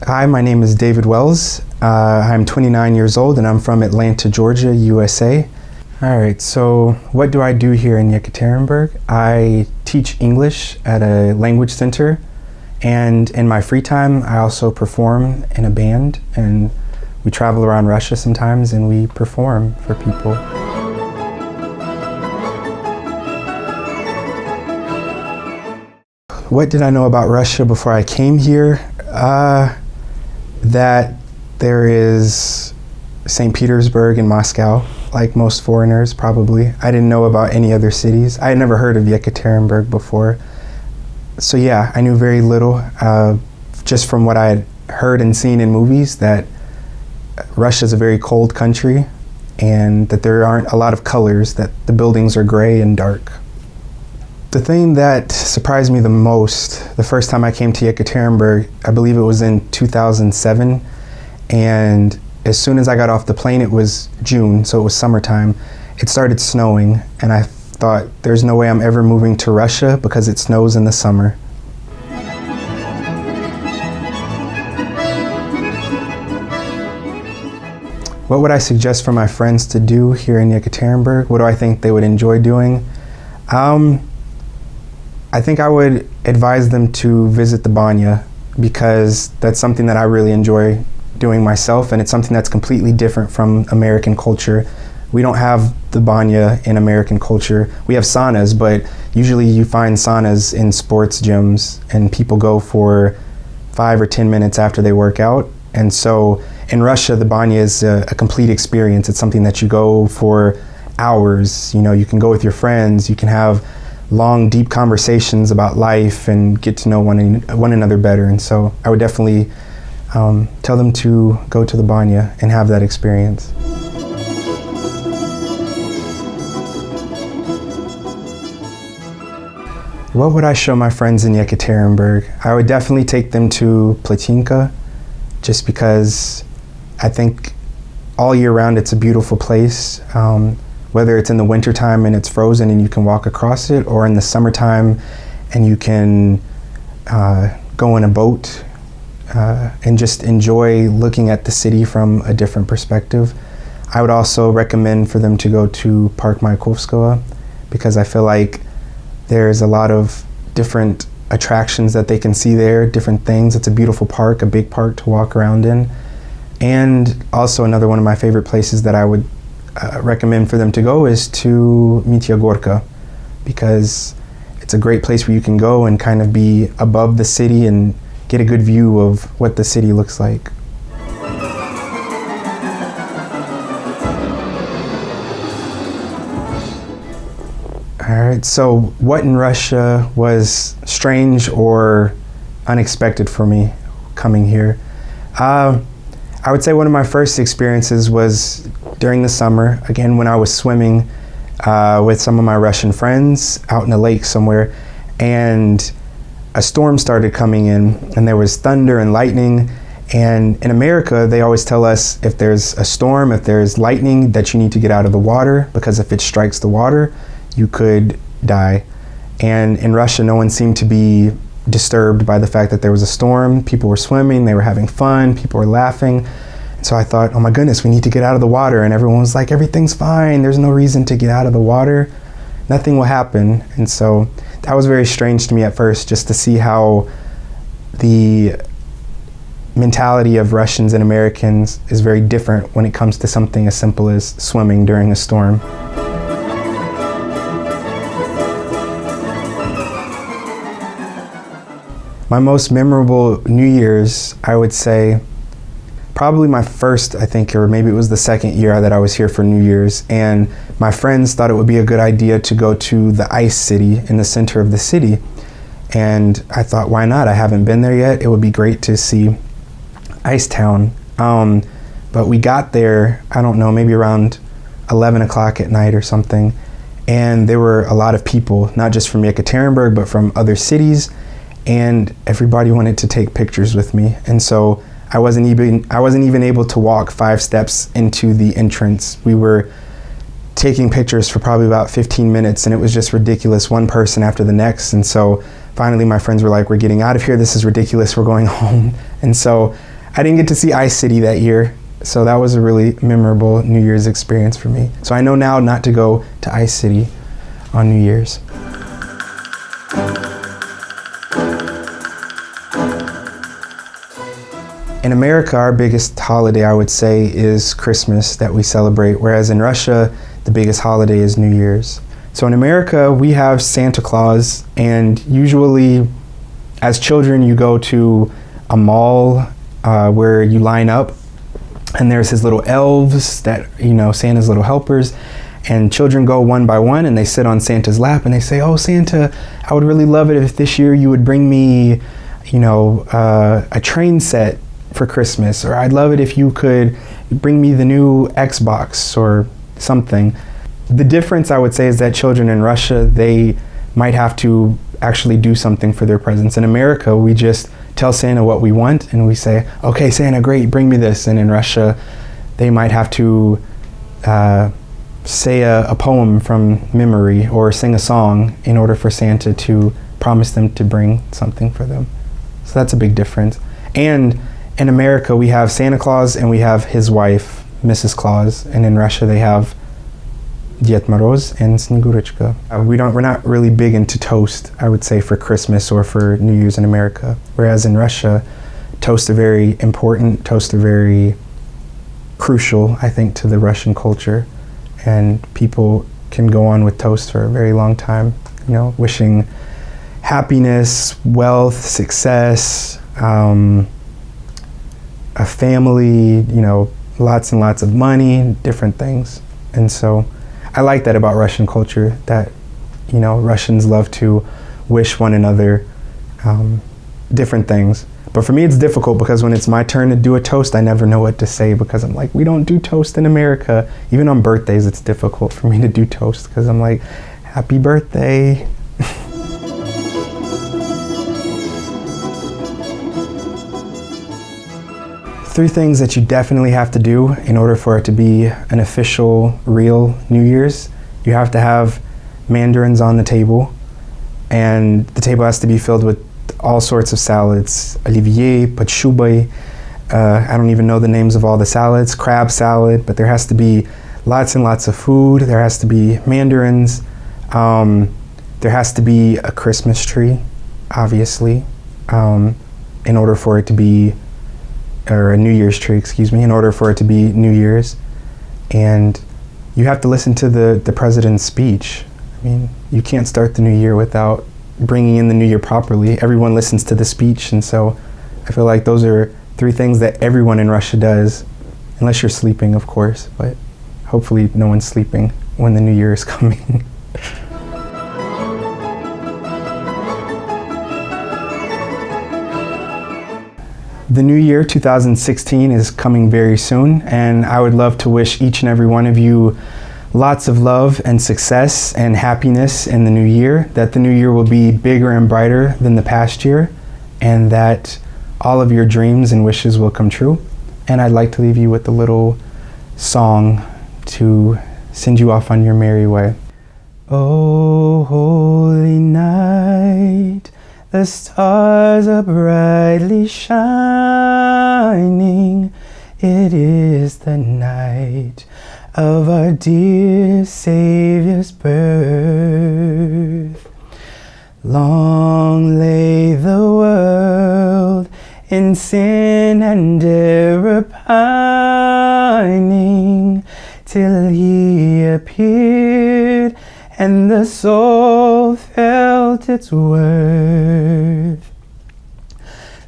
Hi, my name is David Wells. I'm 29 years old and I'm from Atlanta, Georgia, USA. All right, so what do I do here in Yekaterinburg? I teach English at a language center, and in my free time I also perform in a band, and we travel around Russia sometimes and we perform for people. What did I know about Russia before I came here? That there is St. Petersburg and Moscow, like most foreigners probably. I didn't know about any other cities. I had never heard of Yekaterinburg before. So yeah, I knew very little, just from what I had heard and seen in movies, that Russia is a very cold country and that there aren't a lot of colors, that the buildings are gray and dark. The thing that surprised me the most, the first time I came to Yekaterinburg, I believe it was in 2007, and as soon as I got off the plane, it was June, so it was summertime, it started snowing, and I thought, there's no way I'm ever moving to Russia because it snows in the summer. What would I suggest for my friends to do here in Yekaterinburg? What do I think they would enjoy doing? I think I would advise them to visit the banya, because that's something that I really enjoy doing myself, and it's something that's completely different from American culture. We don't have the banya in American culture. We have saunas, but usually you find saunas in sports gyms and people go for 5 or 10 minutes after they work out. And so in Russia, the banya is a complete experience. It's something that you go for hours. You know, you can go with your friends, you can have long, deep conversations about life and get to know one another better. And so I would definitely tell them to go to the banya and have that experience. What would I show my friends in Yekaterinburg? I would definitely take them to Platinka, just because I think all year round it's a beautiful place. Whether it's in the wintertime and it's frozen and you can walk across it, or in the summertime and you can go in a boat and just enjoy looking at the city from a different perspective. I would also recommend for them to go to Park Mayakovskaya, because I feel like there's a lot of different attractions that they can see there, different things. It's a beautiful park, a big park to walk around in. And also another one of my favorite places that I would recommend for them to go is to Meteogorka, because it's a great place where you can go and kind of be above the city and get a good view of what the city looks like. All right, so what in Russia was strange or unexpected for me coming here? I would say one of my first experiences was during the summer, again when I was swimming with some of my Russian friends out in a lake somewhere, and a storm started coming in and there was thunder and lightning. And in America, they always tell us if there's a storm, if there's lightning, that you need to get out of the water, because if it strikes the water, you could die. And in Russia, no one seemed to be disturbed by the fact that there was a storm. People were swimming, they were having fun, people were laughing. And so I thought, oh my goodness, we need to get out of the water. And everyone was like, everything's fine, there's no reason to get out of the water, nothing will happen. And so that was very strange to me at first, just to see how the mentality of Russians and Americans is very different when it comes to something as simple as swimming during a storm. My most memorable New Year's, I would say, probably my first, I think, or maybe it was the second year that I was here for New Year's, and my friends thought it would be a good idea to go to the ice city in the center of the city. And I thought, why not? I haven't been there yet. It would be great to see Ice Town. But we got there, I don't know, maybe around 11 o'clock at night or something, and there were a lot of people, not just from Yekaterinburg, but from other cities, and everybody wanted to take pictures with me. And so I wasn't even able to walk 5 steps into the entrance. We were taking pictures for probably about 15 minutes, and it was just ridiculous, one person after the next. And so finally my friends were like, we're getting out of here, this is ridiculous, we're going home. And so I didn't get to see Ice City that year, so that was a really memorable New Year's experience for me. So I know now not to go to Ice City on New Year's. In America, our biggest holiday, I would say, is Christmas that we celebrate, whereas in Russia, the biggest holiday is New Year's. So in America, we have Santa Claus, and usually as children, you go to a mall where you line up, and there's his little elves that, Santa's little helpers, and children go one by one and they sit on Santa's lap and they say, "Oh, Santa, I would really love it if this year you would bring me, a train set for Christmas, or I'd love it if you could bring me the new Xbox or something." The difference, I would say, is that children in Russia, they might have to actually do something for their presents. In America, we just tell Santa what we want and we say, "Okay, Santa, great, bring me this." And in Russia, they might have to say a poem from memory or sing a song in order for Santa to promise them to bring something for them. So that's a big difference. And in America, we have Santa Claus and we have his wife, Mrs. Claus. And in Russia, they have Ded Moroz and Snegurочка. We're not really big into toast, I would say, for Christmas or for New Year's in America. Whereas in Russia, toasts are very important. Toasts are very crucial, I think, to the Russian culture. And people can go on with toasts for a very long time, wishing happiness, wealth, success, a family, lots and lots of money, different things. And so I like that about Russian culture, that, Russians love to wish one another different things. But for me, it's difficult because when it's my turn to do a toast, I never know what to say because I'm like, we don't do toast in America. Even on birthdays, it's difficult for me to do toast because I'm like, happy birthday. Three things that you definitely have to do in order for it to be an official, real New Year's. You have to have mandarins on the table, and the table has to be filled with all sorts of salads. Olivier, patshubay, I don't even know the names of all the salads, crab salad, but there has to be lots and lots of food. There has to be mandarins. There has to be a Christmas tree, obviously, in order for it to be, or a New Year's tree, in order for it to be New Year's. And you have to listen to the president's speech. I mean, you can't start the new year without bringing in the new year properly. Everyone listens to the speech, and so I feel like those are three things that everyone in Russia does, unless you're sleeping, of course, but hopefully no one's sleeping when the new year is coming. The new year, 2016, is coming very soon, and I would love to wish each and every one of you lots of love and success and happiness in the new year, that the new year will be bigger and brighter than the past year, and that all of your dreams and wishes will come true. And I'd like to leave you with a little song to send you off on your merry way. Oh, holy night, the stars are brightly shining. It is the night of our dear Savior's birth. Long lay the world in sin and error pining, till he appeared and the soul felt its worth.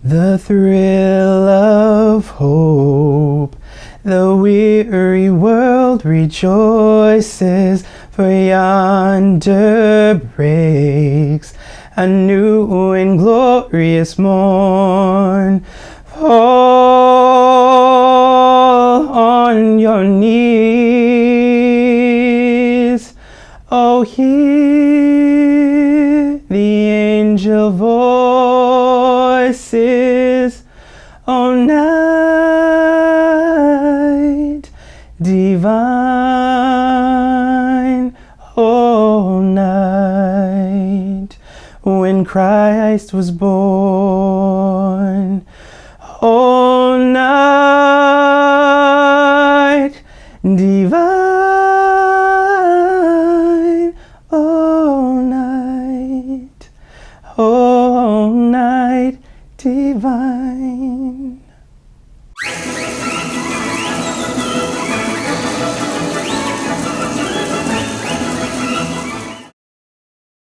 The thrill of hope, the weary world rejoices, for yonder breaks a new and glorious morn. Fall on your knees, oh, hear the angel voices, oh, night divine, oh, night when Christ was born, oh, night, divine